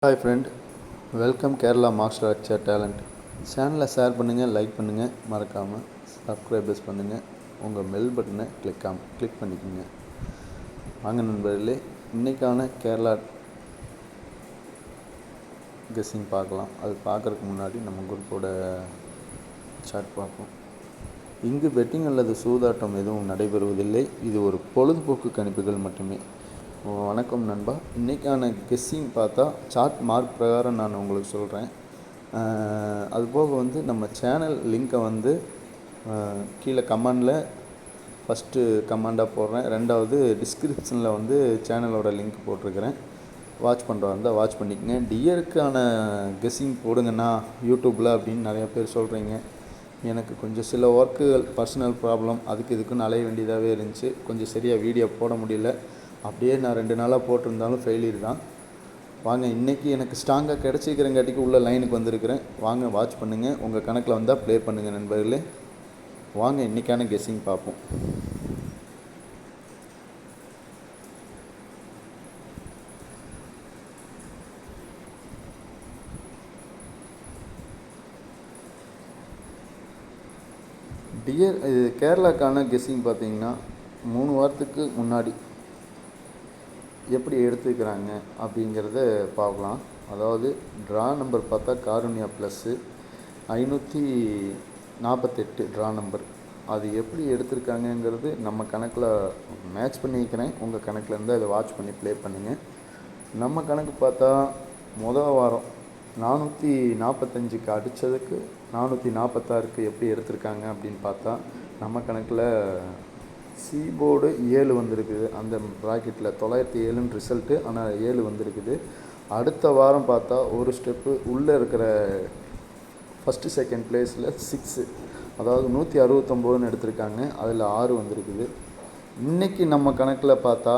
Hi friend, welcome Kerala master Akshar talent சேனலை share பண்ணுங்கள், like பண்ணுங்கள், மறக்காமல் சப்ஸ்கிரைபர்ஸ் பண்ணுங்கள். உங்கள் பெல் பட்டனை கிளிக் பண்ணிக்கோங்க. வாங்க நண்பர்களே, இன்றைக்கான கேரளா கெஸ்ஸிங் பார்க்கலாம். அது பார்க்குறதுக்கு முன்னாடி நம்ம குரூப்போட சாட் பார்ப்போம். இங்கு பெட்டிங் அல்லது சூதாட்டம் எதுவும் நடைபெறுவதில்லை. இது ஒரு பொழுதுபோக்கு கணிப்புகள் மட்டுமே. வணக்கம் நண்பா. இன்றைக்கான கெஸ்ஸிங் பார்த்தா சார்ட் மார்க் பிரகாரம் நான் உங்களுக்கு சொல்கிறேன். அதுபோக நம்ம சேனல் லிங்க்கை கீழே கமெண்டில் ஃபஸ்ட்டு கமெண்டாக போடுறேன். ரெண்டாவது டிஸ்கிரிப்ஷனில் சேனலோட லிங்க் போட்டிருக்கிறேன். வாட்ச் பண்ணுறா இருந்தால் வாட்ச் பண்ணிக்கங்க. டியருக்கான கெஸ்ஸிங் போடுங்கண்ணா யூடியூப்பில் அப்படின்னு நிறையா பேர் சொல்கிறீங்க. எனக்கு கொஞ்சம் சில ஒர்க்குகள், பர்சனல் ப்ராப்ளம், இதுக்குன்னு அலைய வேண்டியதாகவே இருந்துச்சு. கொஞ்சம் சரியாக வீடியோ போட முடியல. அப்படியே நான் 2 நாளாக போட்டிருந்தாலும் ஃபெயிலியர் தான். வாங்க, இன்றைக்கி எனக்கு ஸ்ட்ராங்காக கிடச்சிக்கிறங்காட்டிக்கு உள்ள லைனுக்கு வந்திருக்கிறேன். வாங்க வாட்ச் பண்ணுங்கள். உங்கள் கணக்கில் வந்தால் ப்ளே பண்ணுங்கள் நண்பர்களே. வாங்க இன்றைக்கான கெஸ்ஸிங் பார்ப்போம். டியர், இது கேரளாக்கான கெஸ்ஸிங் பார்த்தீங்கன்னா 3 வாரத்துக்கு முன்னாடி எப்படி எடுத்துக்கிறாங்க அப்படிங்கிறத பார்க்கலாம். அதாவது ட்ரா நம்பர் பார்த்தா காருண்யா ப்ளஸ்ஸு 548 ட்ரா நம்பர். அது எப்படி எடுத்திருக்காங்கங்கிறது நம்ம கணக்கில் மேட்ச் பண்ணிக்கிறேன். உங்கள் கணக்கில் இருந்தால் இதை வாட்ச் பண்ணி ப்ளே பண்ணுங்கள். நம்ம கணக்கு பார்த்தா முதல் வாரம் 445க்கு அடித்ததுக்கு 446க்கு எப்படி எடுத்திருக்காங்க அப்படின்னு பார்த்தா நம்ம கணக்கில் சி போர்டு 7 வந்திருக்குது. அந்த ப்ராக்கெட்டில் 907 ரிசல்ட்டு, ஆனால் 7 வந்திருக்குது. அடுத்த வாரம் பார்த்தா ஒரு ஸ்டெப்பு உள்ளே இருக்கிற ஃபஸ்ட்டு செகண்ட் ப்ளேஸில் 6, அதாவது 169ன்னு எடுத்திருக்காங்க. அதில் 6 வந்திருக்குது. இன்றைக்கி நம்ம கணக்கில் பார்த்தா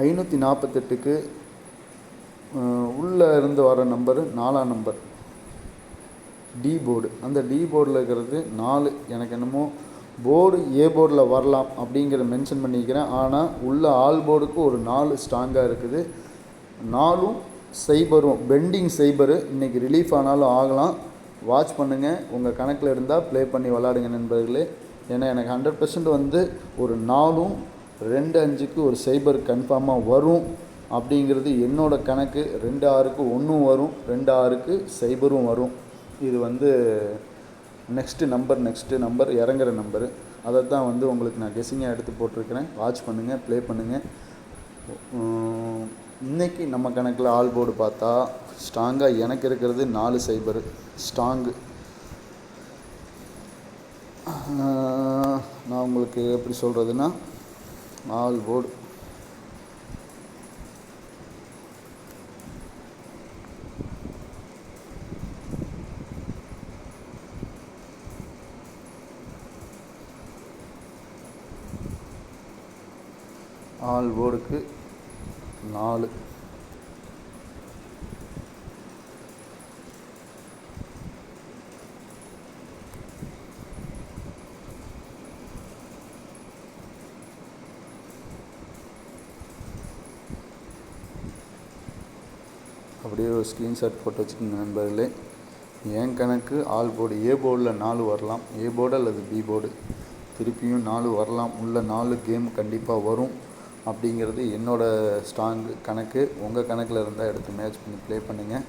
548க்கு உள்ளே இருந்து வர நம்பரு 4ஆம் நம்பர் டி போர்டு. அந்த டி போர்டில் இருக்கிறது 4. எனக்கு என்னமோ போர்டு ஏ போர்டில் வரலாம் அப்படிங்கிற மென்ஷன் பண்ணிக்கிறேன். ஆனால் உள்ள ஆல் போர்டுக்கு ஒரு 4 ஸ்ட்ராங்காக இருக்குது. 4ம் சைபரும் பெண்டிங் சைபரு இன்றைக்கி ரிலீஃப் ஆனாலும் ஆகலாம். வாட்ச் பண்ணுங்கள். உங்கள் கணக்கில் இருந்தால் ப்ளே பண்ணி விளாடுங்க நண்பர்களே. ஏன்னா எனக்கு 100% ஒரு 4ம் 2-5க்கு ஒரு சைபர் கன்ஃபார்மாக வரும் அப்படிங்கிறது என்னோடய கணக்கு. 2-6க்கு 1 வரும், 2-6க்கு சைபரும் வரும். இது நெக்ஸ்ட்டு நம்பர் இறங்குற நம்பரு. அதை தான் உங்களுக்கு நான் கெஸ்ஸிங்காக எடுத்து போட்டிருக்கிறேன். வாட்ச் பண்ணுங்கள், ப்ளே பண்ணுங்கள். இன்றைக்கி நம்ம கணக்கில் ஆல் போர்டு பார்த்தா ஸ்ட்ராங்காக எனக்கு இருக்கிறது 4 சைபரு ஸ்ட்ராங்கு. நான் உங்களுக்கு எப்படி சொல்கிறதுனா, ஆல் போர்டு ஆல் போர்டுக்கு 4. அப்படியே ஒரு ஸ்க்ரீன்ஷாட் போட்டு வச்சுக்கோங்க நண்பர்களே. என் கணக்கு ஆல் போர்டு ஏ போர்டில் 4 வரலாம். ஏ போர்டு அல்லது பி போர்டு திருப்பியும் 4 வரலாம். உள்ள 4 கேம் கண்டிப்பாக வரும் அப்படிங்கிறது என்னோடய ஸ்ட்ராங்கு கணக்கு. உங்கள் கணக்கில் இருந்தால் எடுத்து மேட்ச் பண்ணி ப்ளே பண்ணுங்கள்.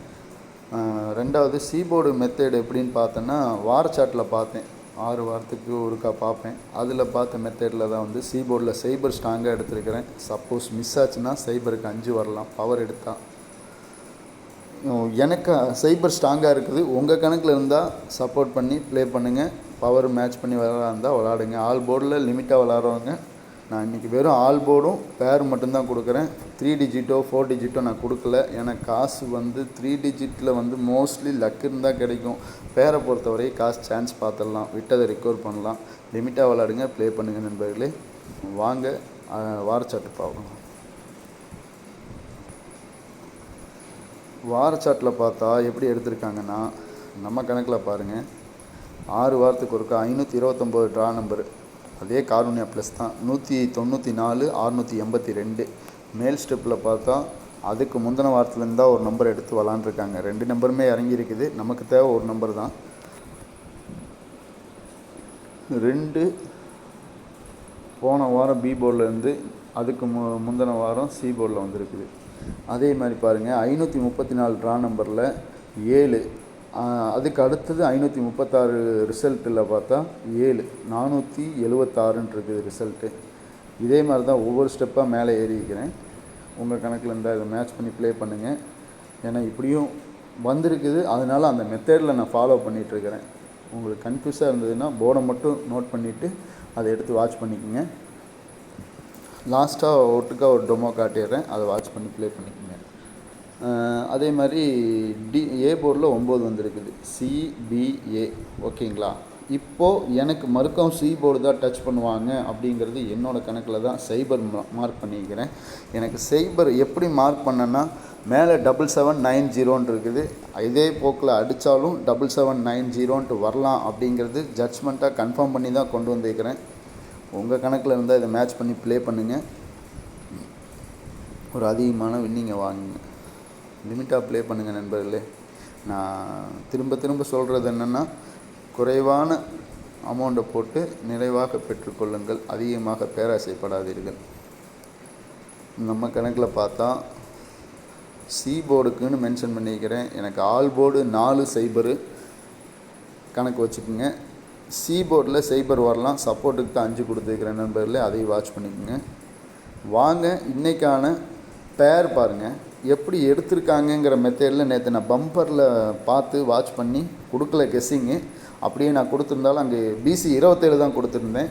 ரெண்டாவது சி போர்டு மெத்தேடு எப்படின்னு பார்த்தேன்னா, வார சாட்டில் பார்த்தேன். 6 வாரத்துக்கு ஒருக்கா பார்ப்பேன். அதில் பார்த்த மெத்தேடில் தான் சி போர்டில் சைபர் ஸ்ட்ராங்காக எடுத்துருக்கிறேன். சப்போஸ் மிஸ் ஆச்சுன்னா சைபருக்கு 5 வரலாம் பவர் எடுத்தால். எனக்கு சைபர் ஸ்ட்ராங்காக இருக்குது. உங்கள் கணக்கில் இருந்தால் சப்போர்ட் பண்ணி ப்ளே பண்ணுங்கள். பவர் மேட்ச் பண்ணி விளாட்றா இருந்தால் விளாடுங்க. ஆல் போர்டில் லிமிட்டாக விளாட்றவங்க. நான் இன்றைக்கி வெறும் ஆல் போர்டும் பேர் மட்டும்தான் கொடுக்குறேன். 3 டிஜிட்டோ 4 டிஜிட்டோ நான் கொடுக்கல. எனக்கு காசு 3 டிஜிட்டில் மோஸ்ட்லி லக் இருந்தால் கிடைக்கும். பேரை பொறுத்தவரை காசு சான்ஸ் பார்த்துடலாம், விட்டதை ரெக்கவர் பண்ணலாம். லிமிட்டாக விளாடுங்க, ப்ளே பண்ணுங்கள் நண்பர்களே. வாங்க வாரச்சாட்டு பார்க்கலாம். வாரச்சாட்டில் பார்த்தா எப்படி எடுத்திருக்காங்கன்னா, நம்ம கணக்கில் பாருங்கள். 6 வாரத்துக்கு ஒருக்கா 529 ட்ரா நம்பரு. அதே காருண்யா ப்ளஸ் தான். 194 682. மேல் ஸ்டெப்பில் பார்த்தா அதுக்கு முந்தின வாரத்துலேருந்து தான் ஒரு நம்பர் எடுத்து விளாண்டுருக்காங்க. 2 நம்பருமே இறங்கியிருக்குது. நமக்கு தேவை ஒரு நம்பர் தான். 2 போன வாரம் பி போர்டிலேருந்து அதுக்கு முந்தின வாரம் சி போர்டில் வந்திருக்குது. அதே மாதிரி பாருங்கள், 534 ட்ரா நம்பரில் 7, அதுக்கு அடுத்தது 536 ரிசல்ட்டில் பார்த்தா 7, 476 இருக்குது ரிசல்ட்டு. இதே மாதிரி தான் ஒவ்வொரு ஸ்டெப்பாக மேலே ஏறிக்கிறேன். உங்கள் கணக்கில் இருந்தால் இதை மேட்ச் பண்ணி ப்ளே பண்ணுங்கள். ஏன்னா இப்படியும் வந்திருக்குது, அதனால் அந்த மெத்தடில் நான் ஃபாலோ பண்ணிகிட்ருக்கிறேன். உங்களுக்கு கன்ஃபியூஸாக இருந்ததுன்னா போர்டை மட்டும் நோட் பண்ணிவிட்டு அதை எடுத்து வாட்ச் பண்ணிக்கோங்க. லாஸ்ட்டாக ஒட்டுக்கா ஒரு டெமோ காட்டிடுறேன், அதை வாட்ச் பண்ணி ப்ளே பண்ணிக்கோங்க. அதே மாதிரி ஏ போர்டில் 9 வந்திருக்குது, சிபிஏ. ஓகேங்களா? இப்போது எனக்கு மறுக்கம் சி போர்டு தான் டச் பண்ணுவாங்க அப்படிங்கிறது என்னோடய கணக்கில் தான் சைபர் மார்க் பண்ணிக்கிறேன். எனக்கு சைபர் எப்படி மார்க் பண்ணேன்னா, மேலே 7790 இருக்குது. இதே போக்கில் அடித்தாலும் 7790 வரலாம் அப்படிங்கிறது ஜட்ஜ்மெண்ட்டாக கன்ஃபார்ம் பண்ணி தான் கொண்டு வந்துக்கிறேன். உங்கள் கணக்கில் இருந்தால் இதை மேட்ச் பண்ணி ப்ளே பண்ணுங்கள். ஒரு அதிகமான வின்னிங்கை வாங்குங்க. லிமிட்டாக ப்ளே பண்ணுங்கள் நண்பர்களே. நான் திரும்ப சொல்கிறது என்னென்னா, குறைவான அமௌண்ட்டை போட்டு நிறைவாக பெற்றுக்கொள்ளுங்கள். அதிகமாக பேராசைப்படாதீர்கள். நம்ம கணக்கில் பார்த்தா சி போர்டுக்குன்னு மென்ஷன் பண்ணிக்கிறேன். எனக்கு ஆல் போர்டு 4 சைபரு கணக்கு வச்சுக்கோங்க. சி போர்டில் சைபர் வரலாம், சப்போர்ட்டுக்கு தான் 5 கொடுத்துருக்கிறேன் நண்பர்களே, அதையும் வாட்ச் பண்ணிக்கோங்க. வாங்க இன்றைக்கான பேர் பாருங்கள் எப்படி எடுத்திருக்காங்கங்கிற மெத்தேடில். நேற்று நான் பம்பரில் பார்த்து வாட்ச் பண்ணி கொடுக்கல கெஸ்ஸிங்கு. அப்படியே நான் கொடுத்துருந்தாலும் அங்கே பிசி 27 தான் கொடுத்துருந்தேன்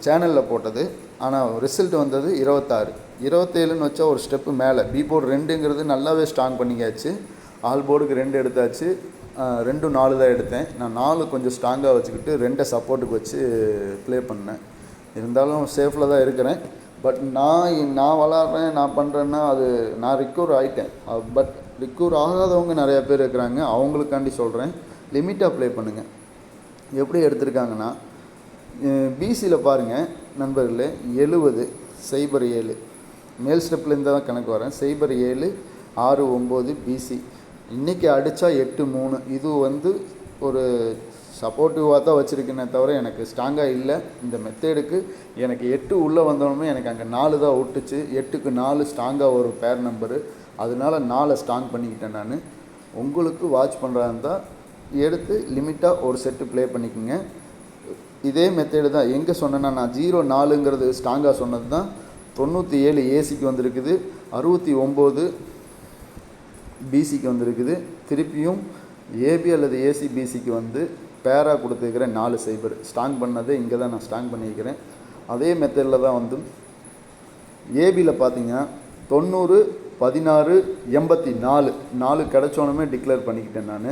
சேனலில் போட்டது. ஆனால் ரிசல்ட் வந்தது 26. 27ன்னு வச்சா ஒரு ஸ்டெப்பு மேலே. பி போர்டு 2ங்கிறது நல்லாவே ஸ்ட்ராங் பண்ணிக்காச்சு. ஆல் போர்டுக்கு 2 எடுத்தாச்சு, 2 4 தான் எடுத்தேன். நான் 4 கொஞ்சம் ஸ்ட்ராங்காக வச்சுக்கிட்டு 2 சப்போர்ட்டுக்கு வச்சு ப்ளே பண்ணேன். இருந்தாலும் சேஃபில் தான் இருக்கிறேன். பட் நான் விளாட்றேன், நான் பண்ணுறேன்னா அது நான் ரிக்கவர் ஆகிட்டேன். பட் ரிக்கவர் ஆகாதவங்க நிறையா பேர் இருக்கிறாங்க. அவங்களுக்காண்டி சொல்கிறேன், லிமிட்டாக ப்ளே பண்ணுங்கள். எப்படி எடுத்திருக்காங்கன்னா, பிசியில் பாருங்கள் நண்பர்களே, 70 சைபர் 7 மேல் ஸ்டெப்லேருந்து தான் கணக்கு வரேன். சைபர் 7 6 9 பிசி. இன்றைக்கி அடித்தா 8 3. இது ஒரு சப்போர்ட்டிவாக தான் வச்சுருக்கேனே தவிர எனக்கு ஸ்ட்ராங்காக இல்லை. இந்த மெத்தேடுக்கு எனக்கு 8 உள்ளே வந்தோடனே எனக்கு அங்கே 4 தான் விட்டுச்சு. 8க்கு 4 ஸ்ட்ராங்காக ஒரு பேர் நம்பரு. அதனால 4 ஸ்ட்ராங் பண்ணிக்கிட்டேன் நான். உங்களுக்கு வாட்ச் பண்ணுறதா இருந்தால் எடுத்து லிமிட்டாக ஒரு செட்டு ப்ளே பண்ணிக்கோங்க. இதே மெத்தேடு தான் எங்கே சொன்னேன்னா, நான் 0-4ங்கிறது ஸ்ட்ராங்காக சொன்னது தான் 97 ஏசிக்கு வந்திருக்குது, 69 பிசிக்கு வந்திருக்குது. திருப்பியும் ஏபி அல்லது ஏசி பிசிக்கு பேராக கொடுத்துருக்கிறேன் 4 சைபர். ஸ்ட்ராங் பண்ணது இங்கே தான் நான் ஸ்ட்ராங் பண்ணியிருக்கிறேன். அதே மெத்தடில் தான் ஏபியில் பார்த்தீங்கன்னா 90 16 84 4 கிடச்சோனுமே டிக்ளேர் பண்ணிக்கிட்டேன் நான்.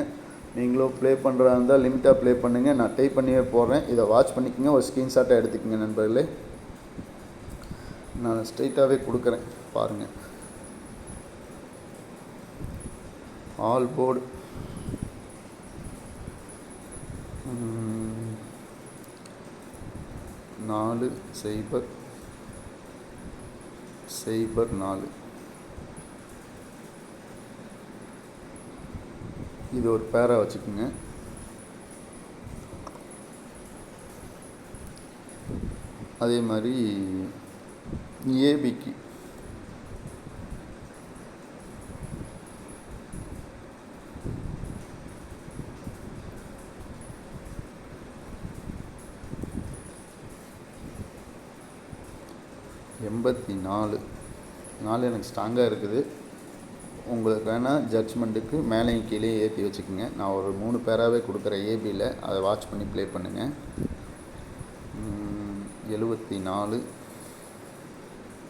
நீங்களும் ப்ளே பண்ணுறதா இருந்தால் லிமிட்டாக ப்ளே பண்ணுங்கள். நான் டைப் பண்ணியே போடுறேன், இதை வாட்ச் பண்ணிக்கோங்க. ஒரு ஸ்க்ரீன்ஷாட்டாக எடுத்துக்கோங்க நண்பர்களே. நான் ஸ்ட்ரைட்டாகவே கொடுக்குறேன் பாருங்கள். ஆல் போர்டு 4 சைபர் 4. இது ஒரு பேராக வச்சுக்கோங்க. அதே மாதிரி ஏபிக்கு எண்பத்தி 4 எனக்கு ஸ்ட்ராங்காக இருக்குது. உங்களுக்கு வேணால் ஜட்ஜ்மெண்ட்டுக்கு மேலேயும் கீழே ஏற்றி வச்சுக்கோங்க. நான் ஒரு 3 பேராகவே கொடுக்குறேன் ஏபியில், அதை வாட்ச் பண்ணி ப்ளே பண்ணுங்கள். 74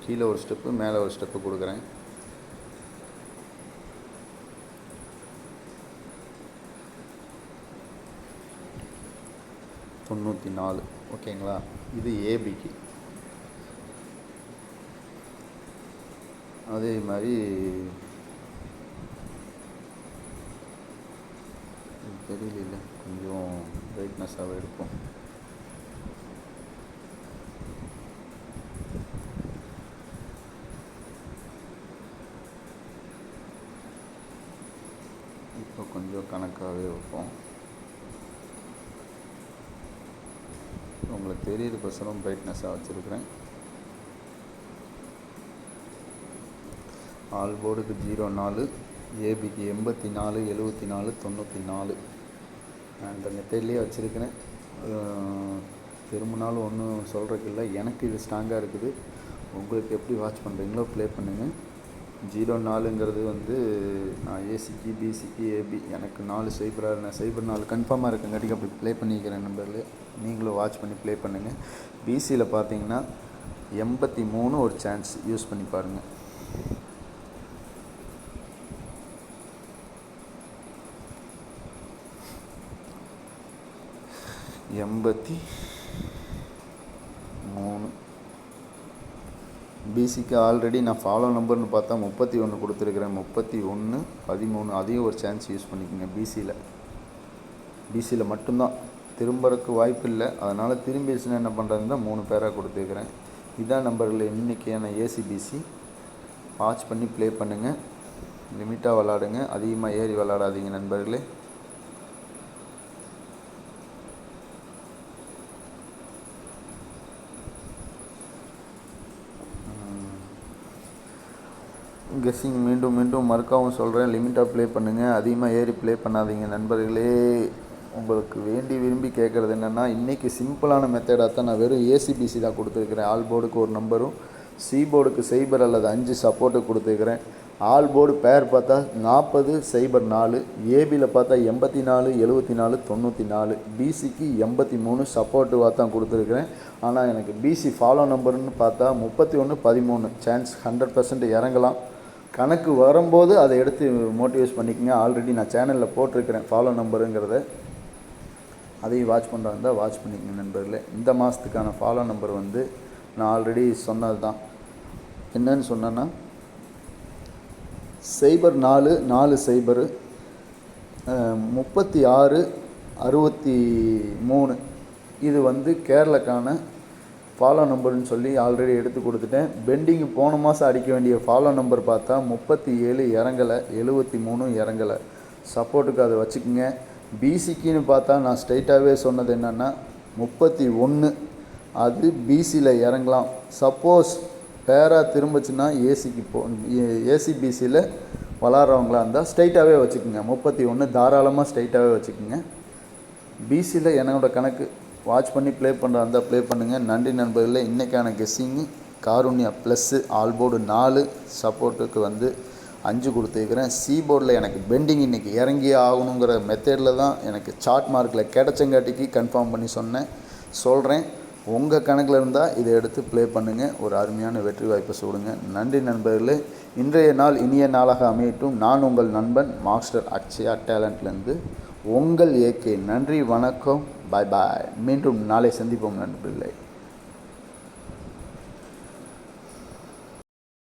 கீழே ஒரு ஸ்டெப்பு மேலே ஒரு ஸ்டெப்பு கொடுக்குறேன். தொண்ணூற்றி 4. ஓகேங்களா? இது ஏபிக்கு. அதே மாதிரி தெரியல, கொஞ்சம் பிரைட்னஸாகவே எடுப்போம். இப்போ கொஞ்சம் கணக்காகவே வைப்போம். உங்களுக்கு தெரியுறதுக்கோசரம் பிரைட்னஸாக வச்சுருக்கிறேன். ஆல் போர்டுக்கு 04, ஏபிக்கு 84, 74, 94 அந்த மெத்தட்லேயே வச்சுருக்கிறேன். திரும்பினாலும் ஒன்றும் சொல்கிறதுக்கு இல்லை. எனக்கு இது ஸ்ட்ராங்காக இருக்குது. உங்களுக்கு எப்படி வாட்ச் பண்ணுறீங்களோ ப்ளே பண்ணுங்கள். 04ங்கிறது வந்து நான் ஏசிக்கு, பிசிக்கு, ஏபி எனக்கு 4 சைபராக நான் சைபர் 4 கன்ஃபார்மாக இருக்குங்காட்டிக்கு அப்படி ப்ளே பண்ணிக்கிறேன் நம்பரில். நீங்களும் வாட்ச் பண்ணி ப்ளே பண்ணுங்கள். பிசியில் பார்த்தீங்கன்னா 83 ஒரு சான்ஸ் யூஸ் பண்ணி பாருங்கள். எண்பத்தி 3 பிசிக்கு ஆல்ரெடி நான் ஃபாலோ நம்பர்னு பார்த்தா 31 கொடுத்துருக்குறேன். 31, 13 அதையும் ஒரு சான்ஸ் யூஸ் பண்ணிக்கோங்க. பிசியில் மட்டும்தான் திரும்பறக்கு வாய்ப்பு இல்லை. அதனால் திரும்பிடுச்சுன்னா என்ன பண்ணுறதுன்னு தான் 3 பேராக கொடுத்துருக்குறேன். இதான் நம்பரில் இன்றைக்கியான ஏசிபிசி. வாட்ச் பண்ணி ப்ளே பண்ணுங்கள். லிமிட்டாக விளாடுங்க, அதிகமாக ஏறி விளாடாதீங்க நண்பர்களே. கெஸ்ஸிங் மீண்டும் மறுக்காவும் சொல்கிறேன், லிமிட்டாக ப்ளே பண்ணுங்கள், அதிகமாக ஏறி ப்ளே பண்ணாதீங்க நண்பர்களே. உங்களுக்கு வேண்டி விரும்பி கேட்குறது என்னென்னா, இன்றைக்கி சிம்பிளான மெத்தடாக தான் நான் வெறும் ஏசிபிசி தான் கொடுத்துருக்குறேன். ஆல் போர்டுக்கு ஒரு நம்பரும், சி போர்டுக்கு சைபர் அல்லது 5 சப்போர்ட்டு கொடுத்துருக்குறேன். ஆல் போர்டு பேர் பார்த்தா 40, 04, ஏபியில் பார்த்தா 84, 74, 94, பிசிக்கு 83 சப்போர்ட்டுவாக தான் கொடுத்துருக்குறேன். ஆனால் எனக்கு பிசி ஃபாலோ நம்பர்னு பார்த்தா 31, 13 சான்ஸ் 100% இறங்கலாம். கணக்கு வரும்போது அதை எடுத்து மோட்டிவேட் பண்ணிக்கோங்க. ஆல்ரெடி நான் சேனலில் போட்டிருக்கிறேன் ஃபாலோ நம்பருங்கிறத, அதையும் வாட்ச் பண்ணுறாங்க வாட்ச் பண்ணிக்கோங்க நண்பர்களே. இந்த மாதத்துக்கான ஃபாலோ நம்பர் வந்து நான் ஆல்ரெடி சொன்னது தான். என்னன்னு சொன்னேன்னா, சைபர் 4, 4 சைபரு, 36, 63 இது வந்து கேரளாக்கான ஃபாலோ நம்பர்னு சொல்லி ஆல்ரெடி எடுத்து கொடுத்துட்டேன். பெண்டிங்கு போன மாதம் அடிக்க வேண்டிய ஃபாலோ நம்பர் பார்த்தா 37 இறங்கலை, 73 இறங்கலை. சப்போர்ட்டுக்கு அதை வச்சுக்கோங்க. பிசிக்குன்னு பார்த்தா நான் ஸ்ட்ரைட்டாகவே சொன்னது என்னென்னா 31 அது பிசியில் இறங்கலாம். சப்போஸ் பேராக திரும்பிச்சுன்னா ஏசிபிசியில் வளர்கிறவங்களா இருந்தால் ஸ்ட்ரைட்டாகவே வச்சுக்கோங்க. 31 தாராளமாக ஸ்ட்ரைட்டாகவே வச்சுக்கோங்க. பிசியில் என்னோடய கணக்கு வாட்ச் பண்ணி ப்ளே பண்ணுற இருந்தால் ப்ளே பண்ணுங்கள். நன்றி நண்பர்களே. இன்றைக்கான கெஸ்ஸிங்கு காருண்யா ப்ளஸ்ஸு ஆல் போர்டு 4 சப்போர்ட்டுக்கு வந்து 5 கொடுத்துருக்குறேன். சி போர்டில் எனக்கு பெண்டிங் இன்றைக்கி இறங்கியே ஆகணுங்கிற மெத்தடில் தான் எனக்கு சார்ட் மார்க்கில் கிடைச்சங்காட்டிக்கு கன்ஃபார்ம் பண்ணி சொல்கிறேன். உங்கள் கணக்கில் இருந்தால் இதை எடுத்து ப்ளே பண்ணுங்கள். ஒரு அருமையான வெற்றி வாய்ப்பை சொல்லுங்க. நன்றி நண்பர்களே. இன்றைய நாள் இனிய நாளாக அமையட்டும். நான் உங்கள் நண்பன் மாஸ்டர் அக்ஷயா டேலண்ட்லேருந்து உங்கள் ஏகே. நன்றி, வணக்கம், பாய் பாய். மீண்டும் நாளை சந்திப்போம் நண்பர்களே.